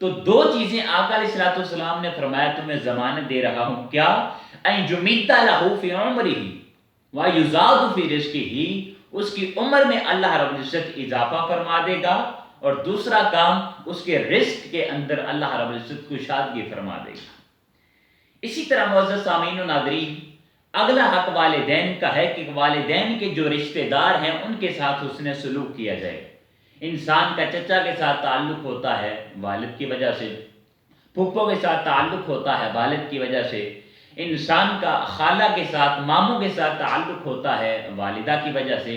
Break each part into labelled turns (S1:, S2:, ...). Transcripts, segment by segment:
S1: تو دو چیزیں آقا علیہ الصلوۃ والسلام نے فرمایا تمہیں ضمانت دے رہا ہوں، کیا؟ ان یمد لہ فی عمرہ ویزاد فی رزقہ، اس کی عمر میں اللہ رب العزت اضافہ فرما دے گا، اور دوسرا کام اس کے رزق کے اندر اللہ رب العزت کشادگی فرما دے گا۔ اسی طرح معزز سامعین و ناظرین، اگلا حق والدین کا ہے کہ والدین کے جو رشتہ دار ہیں ان کے ساتھ حسن سلوک کیا جائے۔ انسان کا چچا کے ساتھ تعلق ہوتا ہے والد کی وجہ سے، پھپھو کے ساتھ تعلق ہوتا ہے والد کی وجہ سے، انسان کا خالہ کے ساتھ، ماموں کے ساتھ تعلق ہوتا ہے والدہ کی وجہ سے،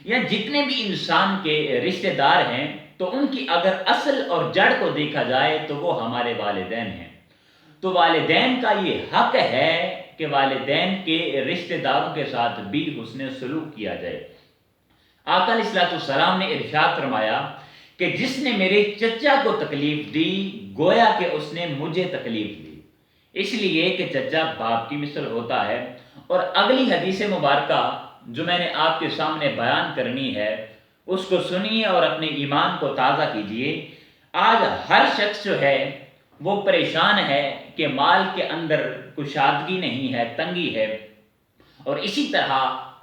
S1: یا جتنے بھی انسان کے رشتہ دار ہیں تو ان کی اگر اصل اور جڑ کو دیکھا جائے تو وہ ہمارے والدین ہیں۔ تو والدین کا یہ حق ہے کہ والدین کے رشتہ داروں کے ساتھ بھی حسن سلوک کیا جائے۔ آقا علیہ الصلوۃ والسلام نے ارشاد فرمایا کہ جس نے میرے چچا کو تکلیف دی گویا کہ اس نے مجھے تکلیف دی، اس لیے کہ چچا باپ کی مثل ہوتا ہے۔ اور اگلی حدیث مبارکہ جو میں نے آپ کے سامنے بیان کرنی ہے اس کو سنیے اور اپنے ایمان کو تازہ کیجیے۔ آج ہر شخص جو ہے وہ پریشان ہے کہ مال کے اندر کشادگی نہیں ہے، تنگی ہے، اور اسی طرح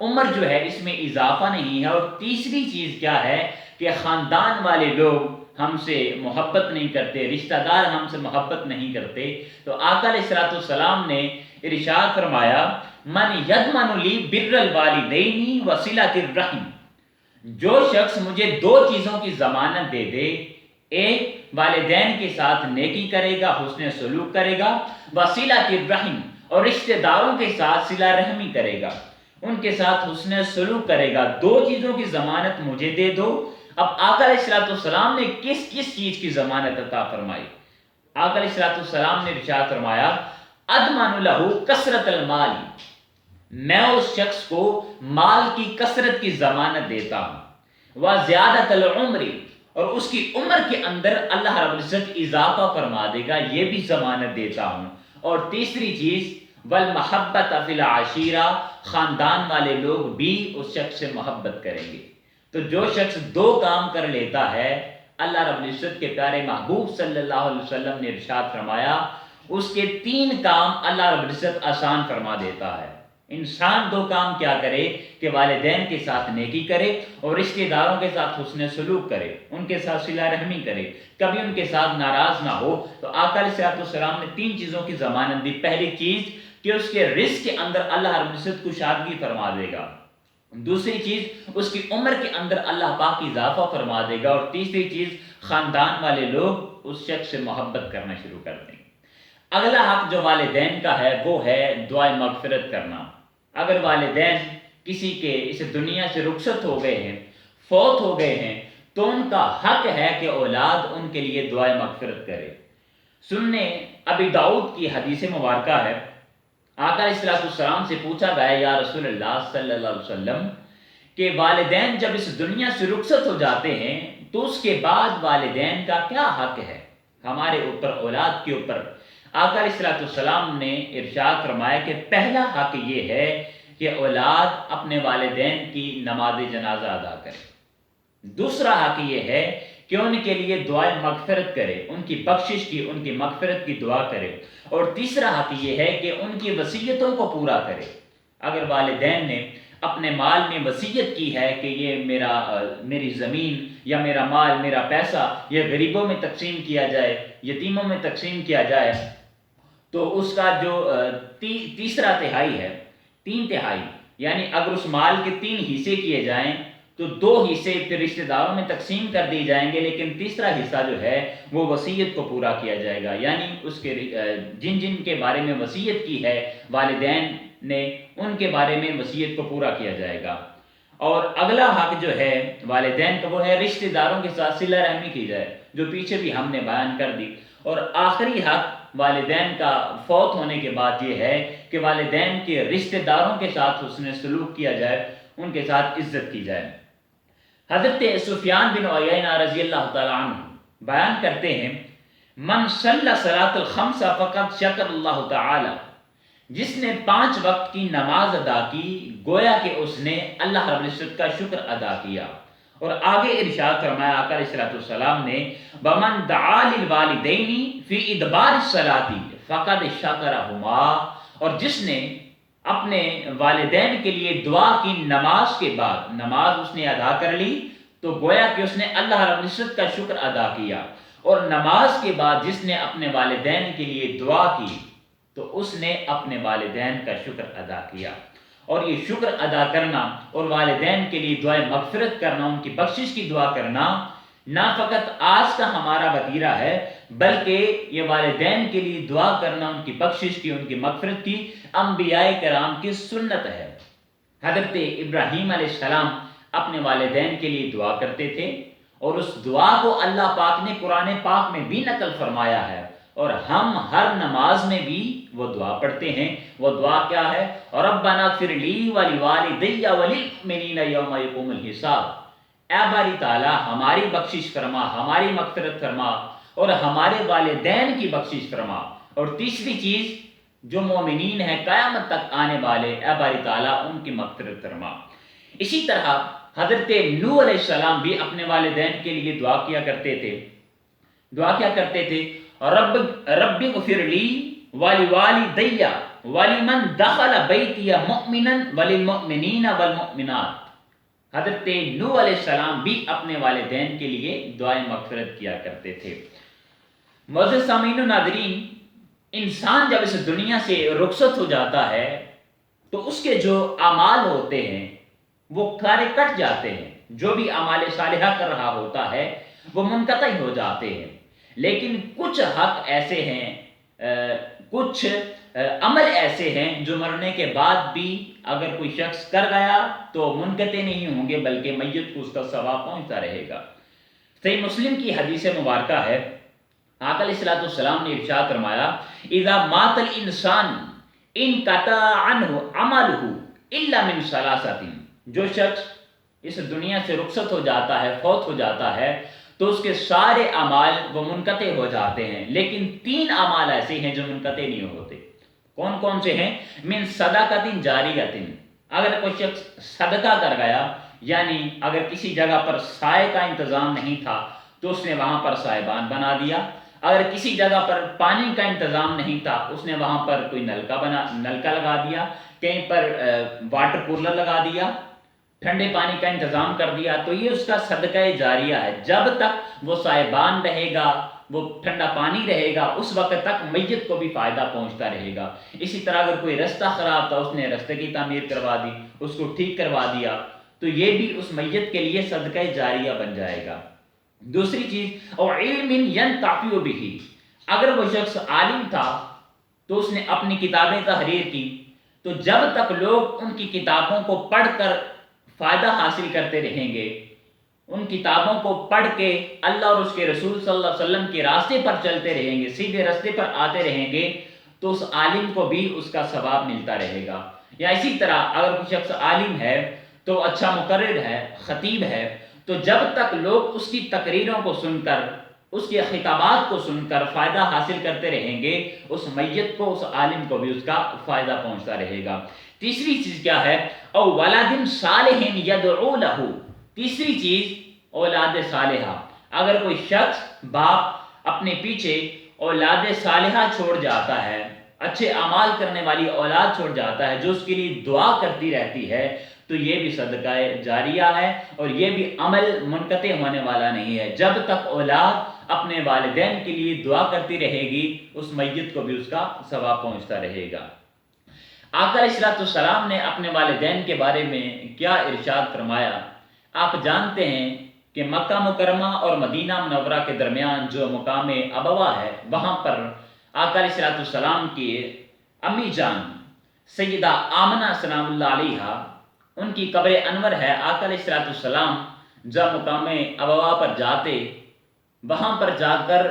S1: عمر جو ہے اس میں اضافہ نہیں ہے، اور تیسری چیز کیا ہے کہ خاندان والے لوگ ہم سے محبت نہیں کرتے، رشتہ دار ہم سے محبت نہیں کرتے۔ تو آقا علیہ الصلوۃ والسلام نے ارشاد فرمایا من یضمن لی بر الوالدین وصلۃ الرحم، جو شخص مجھے دو چیزوں کی ضمانت دے دے، ایک والدین کے ساتھ نیکی کرے گا، حسن سلوک کرے گا، وصلۃ الرحم، اور رشتہ داروں کے ساتھ صلہ رحمی کرے گا، ان کے ساتھ حسن سلوک کرے گا، دو چیزوں کی ضمانت مجھے دے دو۔ اب آقا علیہ الصلوۃ والسلام نے کس کس چیز کی ضمانت عطا فرمائی؟ آقا علیہ الصلوۃ والسلام نے ارشاد فرمایا اضمن لہ کثرت المال، میں اس شخص کو مال کی کثرت کی ضمانت دیتا ہوں، وزیادۃ العمر، اور اس کی عمر کے اندر اللہ رب العزت اضافہ فرما دے گا، یہ بھی ضمانت دیتا ہوں۔ اور تیسری چیز والمحبت فی العشیرہ، خاندان والے لوگ بھی اس شخص سے محبت کریں گے۔ تو جو شخص دو کام کر لیتا ہے، اللہ رب العزت کے پیارے محبوب صلی اللہ علیہ وسلم نے ارشاد فرمایا اس کے تین کام اللہ رب العزت آسان فرما دیتا ہے۔ انسان دو کام کیا کرے کہ والدین کے ساتھ نیکی کرے اور رشتہ داروں کے ساتھ حسن سلوک کرے، ان کے ساتھ صلہ رحمی کرے، کبھی ان کے ساتھ ناراض نہ ہو۔ تو آقا علیہ السلام نے تین چیزوں کی ضمانت دی۔ پہلی چیز کہ اس کے رزق کے اندر اللہ رب العزت کشادگی فرما دے گا، دوسری چیز اس کی عمر کے اندر اللہ پاک اضافہ فرما دے گا، اور تیسری چیز خاندان والے لوگ اس شخص سے محبت کرنا شروع کر دیں گے۔ اگلا حق جو والدین کا ہے وہ ہے دعائے مغفرت کرنا۔ اگر والدین کسی کے اس دنیا سے رخصت ہو گئے ہیں، فوت ہو گئے ہیں، تو ان کا حق ہے کہ اولاد ان کے لیے دعائے مغفرت کرے۔ سننے ابی داؤد کی حدیث مبارکہ ہے، آقا علیہ السلام سے پوچھا گیا یا رسول اللہ صلی اللہ علیہ وسلم کہ والدین جب اس دنیا سے رخصت ہو جاتے ہیں تو اس کے بعد والدین کا کیا حق ہے ہمارے اوپر، اولاد کے اوپر؟ آقا علیہ السلام نے ارشاد فرمایا کہ پہلا حق یہ ہے کہ اولاد اپنے والدین کی نماز جنازہ ادا کرے، دوسرا حق یہ ہے کہ ان کے لیے دعائے مغفرت کرے، ان کی بخشش کی، ان کی مغفرت کی دعا کرے، اور تیسرا حق یہ ہے کہ ان کی وصیتوں کو پورا کرے۔ اگر والدین نے اپنے مال میں وصیت کی ہے کہ یہ میری زمین یا میرا مال، میرا پیسہ یہ غریبوں میں تقسیم کیا جائے، یتیموں میں تقسیم کیا جائے، تو اس کا جو تیسرا تہائی ہے، 3/3، یعنی اگر اس مال کے 3 حصے کیے جائیں تو 2 حصے پھر رشتہ داروں میں تقسیم کر دی جائیں گے، لیکن تیسرا حصہ جو ہے وہ وصیت کو پورا کیا جائے گا، یعنی اس کے جن کے بارے میں وصیت کی ہے والدین نے ان کے بارے میں وصیت کو پورا کیا جائے گا۔ اور اگلا حق جو ہے والدین کا وہ ہے رشتہ داروں کے ساتھ صلہ رحمی کی جائے، جو پیچھے بھی ہم نے بیان کر دی۔ اور آخری حق والدین کا فوت ہونے کے بعد یہ ہے کہ والدین کے رشتہ داروں کے ساتھ حسن سلوک کیا جائے، ان کے ساتھ عزت کی جائے۔ حضرت سفیان بن عیینہ رضی اللہ تعالی عنہ بیان کرتے ہیں من صلی صلاۃ الخمس فقد شکر اللہ تعالی، جس نے 5 وقت کی نماز ادا کی گویا کہ اس نے اللہ رب العزت کا شکر ادا کیا، اور آگے ارشاد فرمایا آقا علیہ السلام نے وَمَنْ دَعَا لِلْوَالِدَيْنِ فِي إِدْبَارِ الصَّلَاةِ فَقَدْ شَكَرَهُمَا، اور جس نے اپنے والدین کے لیے دعا کی نماز کے بعد، نماز اس نے ادا کر لی تو گویا کہ اس نے اللہ رب العزت کا شکر ادا کیا، اور نماز کے بعد جس نے اپنے والدین کے لیے دعا کی تو اس نے اپنے والدین کا شکر ادا کیا۔ اور یہ شکر ادا کرنا اور والدین کے لیے دعائیں مغفرت کرنا، ان کی بخشش کی دعا کرنا نہ فقط آج کا ہمارا وتیرہ ہے، بلکہ یہ والدین کے لیے دعا کرنا، ان کی بخشش کی، ان کی مغفرت کی انبیاء کرام کی سنت ہے۔ حضرت ابراہیم علیہ السلام اپنے والدین کے لیے دعا کرتے تھے، اور اس دعا کو اللہ پاک نے قرآن پاک میں بھی نقل فرمایا ہے، اور ہم ہر نماز میں بھی وہ دعا پڑھتے ہیں۔ وہ دعا کیا ہے؟ ربنا اغفر لی ولوالدی وللمؤمنین یوم یقوم الحساب، اے باری تعالیٰ ہماری بخشش فرما، ہماری مغفرت فرما، اور ہمارے والدین کی بخشش فرما، اور تیسری چیز جو مومنین ہیں قیامت تک آنے والے، اے باری تعالیٰ ان کی مغفرت فرما۔ اسی طرح حضرت نوح علیہ السلام بھی اپنے والدین کے لیے دعا کیا کرتے تھے۔ دعا کیا کرتے تھے؟ رب اغفر لی ولوالدی ولمن دخل بیتی مؤمنا وللمؤمنین والمؤمنات۔ حضرت نوح علیہ السلام بھی اپنے والدین کے لیے دعائیں مغفرت کیا کرتے تھے۔ معزز سامعین و ناظرین، انسان جب اس دنیا سے رخصت ہو جاتا ہے تو اس کے جو اعمال ہوتے ہیں وہ سارے کٹ جاتے ہیں، جو بھی اعمال صالحہ کر رہا ہوتا ہے وہ منقطع ہو جاتے ہیں، لیکن کچھ حق ایسے ہیں، کچھ عمل ایسے ہیں جو مرنے کے بعد بھی اگر کوئی شخص کر گیا تو منقطع نہیں ہوں گے، بلکہ میت کو اس کا ثواب پہنچتا رہے گا۔ صحیح مسلم کی حدیث مبارکہ ہے، آقا علیہ السلام نے ارشاد فرمایا اذا مات الانسان انقطع عنہ عملہ الا من ثلاثۃ، جو شخص اس دنیا سے رخصت ہو جاتا ہے، فوت ہو جاتا ہے، تو اس کے سارے اعمال وہ منقطع ہو جاتے ہیں، لیکن 3 اعمال ایسے ہیں جو منقطع نہیں ہوتے۔ کون کون سے ہیں؟ من صدقۃ جاریۃ، اگر کوئی شخص صدقہ کر گیا، یعنی اگر کسی جگہ پر سائے کا انتظام نہیں تھا تو اس نے وہاں پر سائبان بنا دیا، اگر کسی جگہ پر پانی کا انتظام نہیں تھا اس نے وہاں پر کوئی نلکا لگا دیا، کہیں پر واٹر کولر لگا دیا، ٹھنڈے پانی کا انتظام کر دیا، تو یہ اس کا صدقہ جاریہ ہے۔ جب تک وہ سائبان رہے گا، وہ ٹھنڈا پانی رہے گا، اس وقت تک میت کو بھی فائدہ پہنچتا رہے گا۔ اسی طرح اگر کوئی رستہ خراب تھا، اس نے رستے کی تعمیر کروا دی، اس کو ٹھیک کروا دیا، تو یہ بھی اس میت کے لیے صدقہ جاریہ بن جائے گا۔ دوسری چیز اور علم ینتفع بہ، اگر وہ شخص عالم تھا تو اس نے اپنی کتابیں تحریر کی، تو جب تک لوگ ان کی کتابوں کو پڑھ کر فائدہ حاصل کرتے رہیں گے، ان کتابوں کو پڑھ کے اللہ اور اس کے رسول صلی اللہ علیہ وسلم کے راستے پر چلتے رہیں گے، سیدھے راستے پر آتے رہیں گے، تو اس عالم کو بھی اس کا ثواب ملتا رہے گا۔ یا اسی طرح اگر کوئی شخص عالم ہے تو اچھا مقرر ہے، خطیب ہے، تو جب تک لوگ اس کی تقریروں کو سن کر، اس کے خطابات کو سن کر فائدہ حاصل کرتے رہیں گے، اس میت کو، اس عالم کو بھی اس کا فائدہ پہنچتا رہے گا۔ تیسری چیز کیا ہے؟ او ولد صالح یدعو لہ، تیسری چیز اولاد صالحہ، اگر کوئی شخص باپ اپنے پیچھے اولاد صالحہ چھوڑ جاتا ہے، اچھے اعمال کرنے والی اولاد چھوڑ جاتا ہے جو اس کے لیے دعا کرتی رہتی ہے، تو یہ بھی صدقہ جاریہ ہے، اور یہ بھی عمل منقطع ہونے والا نہیں ہے۔ جب تک اولاد اپنے والدین کے لیے دعا کرتی رہے گی، اس میت کو بھی اس کا ثواب پہنچتا رہے گا۔ آقا علیہ السلام نے اپنے والدین کے بارے میں کیا ارشاد فرمایا؟ آپ جانتے ہیں کہ مکہ مکرمہ اور مدینہ منورہ کے درمیان جو مقام ابوا ہے، وہاں پر آقا علیہ السلام کی امی جان سیدہ آمنہ سلام اللہ علیہا، ان کی قبر انور ہے۔ آقا علیہ السلام جب مقام ابوا پر جاتے، وہاں پر جا کر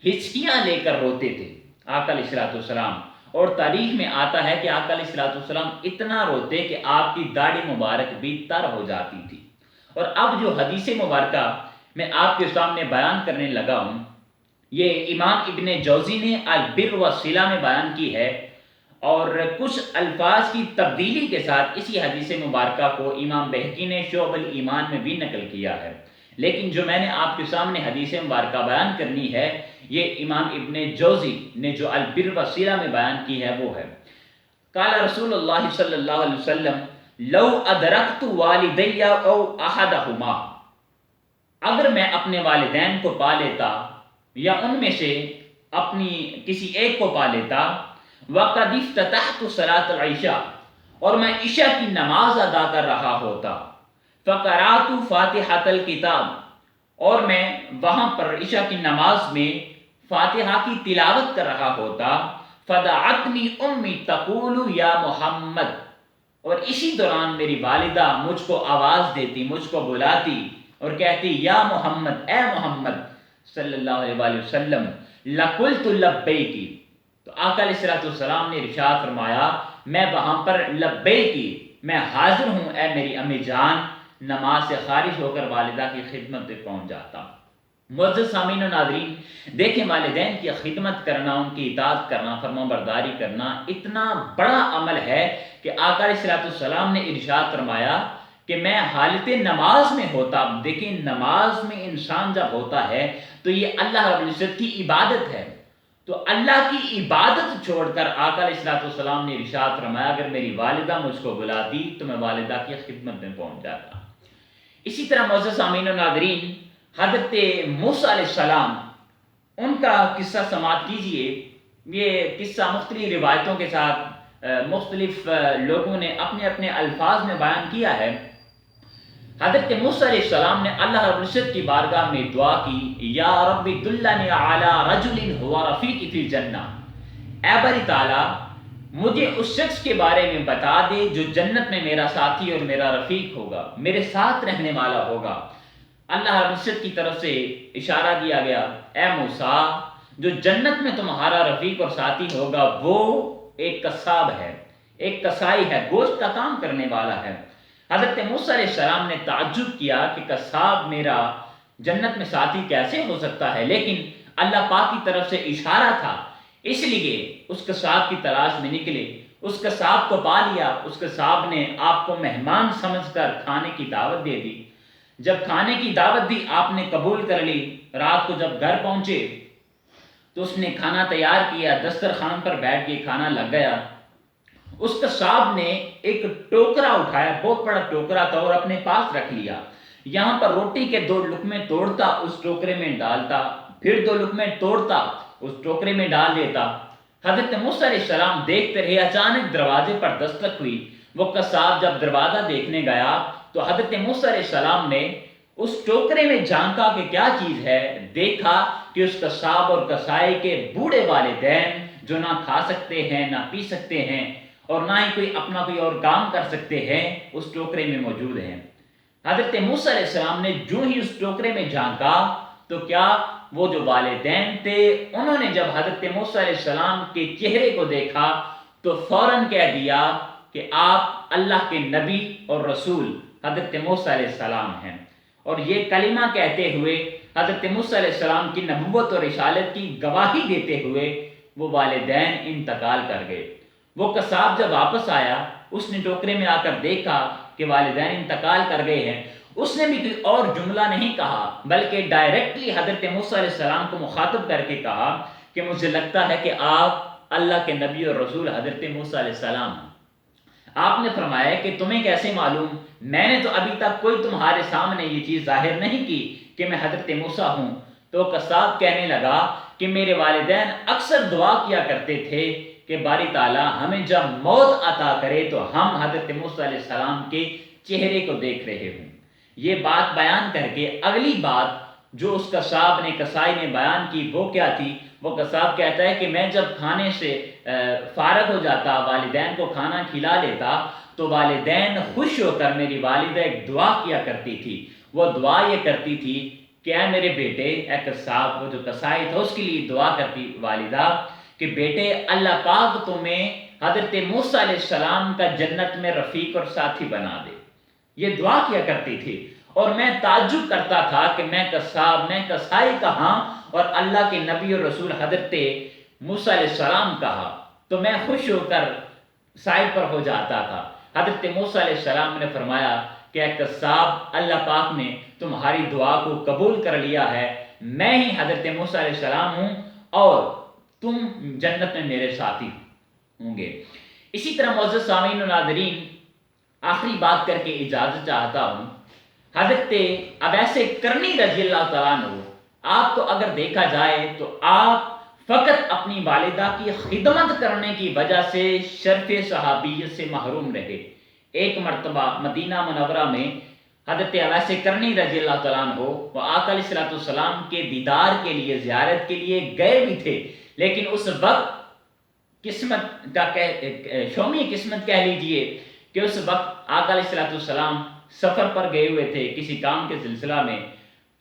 S1: ہچکیاں لے کر روتے تھے آقا علیہ السلام، اور تاریخ میں آتا ہے کہ آقا علیہ السلام اتنا روتے کہ آپ کی داڑھی مبارک بھی تر ہو جاتی تھی۔ اور اب جو حدیث مبارکہ میں آپ کے سامنے بیان کرنے لگا ہوں، یہ امام ابن جوزی نے البر والصلہ میں بیان کی ہے، اور کچھ الفاظ کی تبدیلی کے ساتھ اسی حدیث مبارکہ کو امام بہقی نے شعب الایمان میں بھی نقل کیا ہے، لیکن جو میں نے آپ کے سامنے حدیث مبارکہ بیان کرنی ہے یہ امام ابن جوزی نے جو البر والصلہ میں بیان کی ہے وہ ہے، قال رسول اللہ صلی اللہ علیہ وسلم لو ادرکت والدی او احدہما، اگر میں اپنے والدین کو پا لیتا یا ان میں سے اپنی کسی ایک کو پا لیتا، وقد افتتحت صلاۃ العشاء، اور میں عشاء کی نماز ادا کر رہا ہوتا، فقرات فاتحۃ الکتاب، اور میں وہاں پر عشاء کی نماز میں فاتحہ کی تلاوت کر رہا ہوتا، فدعتنی امی تقول یا محمد، اور اسی دوران میری والدہ مجھ کو آواز دیتی، مجھ کو بلاتی اور کہتی یا محمد، اے محمد صلی اللہ علیہ وآلہ وسلم، لقلت لبیکی، تو آقا علیہ السلام نے ارشاد فرمایا میں وہاں پر لبیکی، میں حاضر ہوں اے میری امی جان، نماز سے خارج ہو کر والدہ کی خدمت پہ پہنچ جاتا۔ معزز سامعین و ناظرین، دیکھیں والدین کی خدمت کرنا، ان کی اطاعت کرنا، فرما برداری کرنا اتنا بڑا عمل ہے کہ آقا علیہ السلام نے ارشاد فرمایا کہ میں حالت نماز میں ہوتا۔ دیکھیں نماز میں انسان جب ہوتا ہے تو یہ اللہ رب العزت کی عبادت ہے، تو اللہ کی عبادت چھوڑ کر آقا علیہ السلام نے ارشاد فرمایا اگر میری والدہ مجھ کو بلاتی تو میں والدہ کی خدمت میں پہنچ جاتا۔ اسی طرح معزز سامعین و ناظرین، حضرت موسیٰ علیہ السلام، ان کا قصہ سماعت کیجئے۔ یہ قصہ مختلف روایتوں کے ساتھ مختلف لوگوں نے اپنے اپنے الفاظ میں بیان کیا ہے۔ حضرت موسیٰ علیہ السلام نے اللہ رب العزت کی بارگاہ میں دعا کی، یا رب دلنی علی رجل ہوا رفیقی فی الجنہ، اے باری تعالیٰ مجھے اس شخص کے بارے میں بتا دے جو جنت میں میرا ساتھی اور میرا رفیق ہوگا، میرے ساتھ رہنے والا ہوگا۔ اللہ رب العزت کی طرف سے اشارہ دیا گیا، اے موسیٰ جو جنت میں تمہارا رفیق اور ساتھی ہوگا وہ ایک قصاب ہے، ایک قصائی ہے، گوشت کا کام کرنے والا ہے۔ حضرت موسیٰ علیہ السلام نے تعجب کیا کہ قصاب میرا جنت میں ساتھی کیسے ہو سکتا ہے، لیکن اللہ پاک کی طرف سے اشارہ تھا، اس لیے اس قصاب کی تلاش میں نکلے، اس قصاب کو پا لیا۔ اس قصاب نے آپ کو مہمان سمجھ کر کھانے کی دعوت دے دی۔ جب کھانے کی دعوت دی آپ نے قبول کر لی۔ رات کو جب گھر پہنچے تو اس نے کھانا تیار کیا، دسترخوان پر بیٹھ کے کھانا لگ گیا۔ اس قصاب نے ایک ٹوکرا اٹھایا، بہت بڑا ٹوکرا تھا، اور اپنے پاس رکھ لیا۔ یہاں پر روٹی کے 2 لقمے توڑتا، اس ٹوکرے میں ڈالتا، پھر 2 لقمے توڑتا، اس ٹوکرے میں ڈال دیتا۔ حضرت موسیٰ علیہ السلام دیکھتے رہے، اچانک دروازے پر دستک ہوئی۔ وہ قصاب جب دروازہ دیکھنے گیا تو حضرت موسیٰ علیہ السلام نے اس ٹوکرے میں جھانکا کہ کیا چیز ہے، دیکھا کہ اس قصاب اور قصائی کے بوڑھے والدین جو نہ کھا سکتے ہیں، نہ پی سکتے ہیں، اور نہ ہی کوئی اپنا کوئی اور کام کر سکتے ہیں، اس ٹوکرے میں موجود ہیں۔ حضرت موسیٰ علیہ السلام نے جو ہی اس ٹوکرے میں جھانکا تو کیا وہ جو والدین تھے انہوں نے جب حضرت موسیٰ علیہ السلام کے چہرے کو دیکھا تو فوراً کہہ دیا کہ آپ اللہ کے نبی اور رسول حضرت موسیٰ علیہ السلام ہیں، اور یہ کلمہ کہتے ہوئے حضرت موسیٰ علیہ السلام کی نبوت اور رسالت کی گواہی دیتے ہوئے وہ والدین انتقال کر گئے۔ وہ قصاب جب واپس آیا اس نے ٹوکرے میں آ کر دیکھا کہ والدین انتقال کر گئے ہیں۔ اس نے بھی کوئی اور جملہ نہیں کہا بلکہ ڈائریکٹلی حضرت موسیٰ علیہ السلام کو مخاطب کر کے کہا کہ مجھے لگتا ہے کہ آپ اللہ کے نبی اور رسول حضرت موسیٰ علیہ السلام ہیں۔ آپ نے فرمایا کہ تمہیں کیسے معلوم؟ میں نے تو ابھی تک کوئی تمہارے سامنے یہ چیز ظاہر نہیں کی کہ میں حضرت موسیٰ ہوں۔ تو قصاب کہنے لگا کہ میرے والدین اکثر دعا کیا کرتے تھے کہ باری تعالیٰ ہمیں جب موت عطا کرے تو ہم حضرت موسیٰ علیہ السلام کے چہرے کو دیکھ رہے ہوں۔ یہ بات بیان کر کے اگلی بات جو اس قصاب نے، قصائی نے بیان کی وہ کیا تھی؟ وہ قصاب کہتا ہے کہ میں جب کھانے سے فارغ ہو جاتا، والدین کو کھانا کھلا لیتا تو والدین خوش ہو کر میری والدہ ایک دعا کیا کرتی تھی۔ وہ دعا یہ کرتی تھی کہ اے میرے بیٹے، اے قصاب، وہ جو قصائی تھا اس کے لیے دعا کرتی والدہ کہ بیٹے اللہ پاک تمہیں حضرت موسیٰ علیہ السلام کا جنت میں رفیق اور ساتھی بنا دے۔ یہ دعا کیا کرتی تھی، اور میں تعجب کرتا تھا کہ میں قصاب، میں قصائی کہاں اور اللہ کے نبی اور رسول حضرت موسیٰ علیہ السلام کہا۔ تو میں خوش ہو کر سائڈ پر ہو جاتا تھا۔ حضرت موسیٰ علیہ السلام نے فرمایا کہ اے قصاب، اللہ پاک نے تمہاری دعا کو قبول کر لیا ہے، میں ہی حضرت موسیٰ علیہ السلام ہوں اور تم جنت میں میرے ساتھی ہوں گے۔ اسی طرح معزز سامعین و ناظرین، آخری بات کر کے اجازت چاہتا ہوں۔ حضرت اویس کرنی رضی اللہ تعالیٰ عنہ، آپ کو اگر دیکھا جائے تو آپ فقط اپنی والدہ کی خدمت کرنے کی وجہ سے شرف صحابیت سے محروم رہے۔ ایک مرتبہ مدینہ منورہ میں حضرت اویس کرنی رضی اللہ تعالیٰ عنہ وہ آقا علیہ السلام کے دیدار کے لیے، زیارت کے لیے گئے بھی تھے، لیکن اس وقت قسمت کا شومی قسمت کہہ لیجئے کہ اس وقت آقا علیہ السلام سفر پر گئے ہوئے تھے کسی کام کے سلسلہ میں،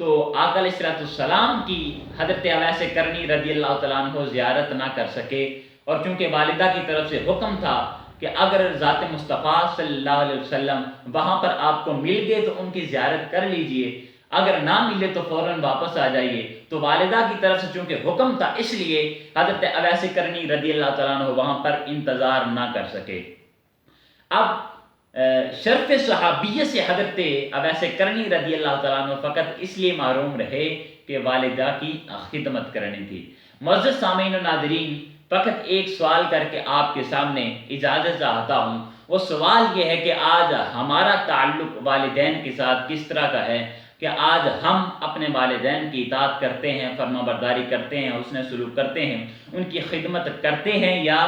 S1: تو آقا علیہ السلام کی حضرت اویس کرنی رضی اللہ تعالیٰ عنہ زیارت نہ کر سکے، اور چونکہ والدہ کی طرف سے حکم تھا کہ اگر ذات مصطفیٰ صلی اللہ علیہ وسلم وہاں پر آپ کو مل گئے تو ان کی زیارت کر لیجئے، اگر نہ ملے تو فوراً واپس آ جائیے، تو والدہ کی طرف سے چونکہ حکم تھا اس لیے حضرت اویس کرنی رضی اللہ تعالیٰ عنہ وہاں پر انتظار نہ کر سکے۔ اب شرف صحابیت سے حضرت اویس کرنی رضی اللہ تعالیٰ عنہ فقط اس لیے محروم رہے کہ والدہ کی خدمت کرنی تھی۔ معزز سامعین و ناظرین، فقط ایک سوال کر کے آپ کے سامنے اجازت چاہتا ہوں۔ وہ سوال یہ ہے کہ آج ہمارا تعلق والدین کے ساتھ کس طرح کا ہے کہ آج ہم اپنے والدین کی اطاعت کرتے ہیں، فرما برداری کرتے ہیں، حسن سلوک کرتے ہیں، ان کی خدمت کرتے ہیں یا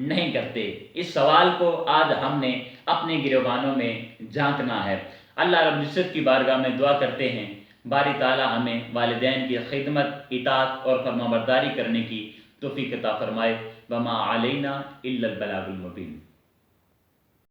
S1: نہیں کرتے؟ اس سوال کو آج ہم نے اپنے گریبانوں میں جھانکنا ہے۔ اللہ رب العزت کی بارگاہ میں دعا کرتے ہیں باری تعالی ہمیں والدین کی خدمت، اطاعت اور فرما برداری کرنے کی توفیق عطا فرمائے۔ وما علینا الا البلاغ المبین۔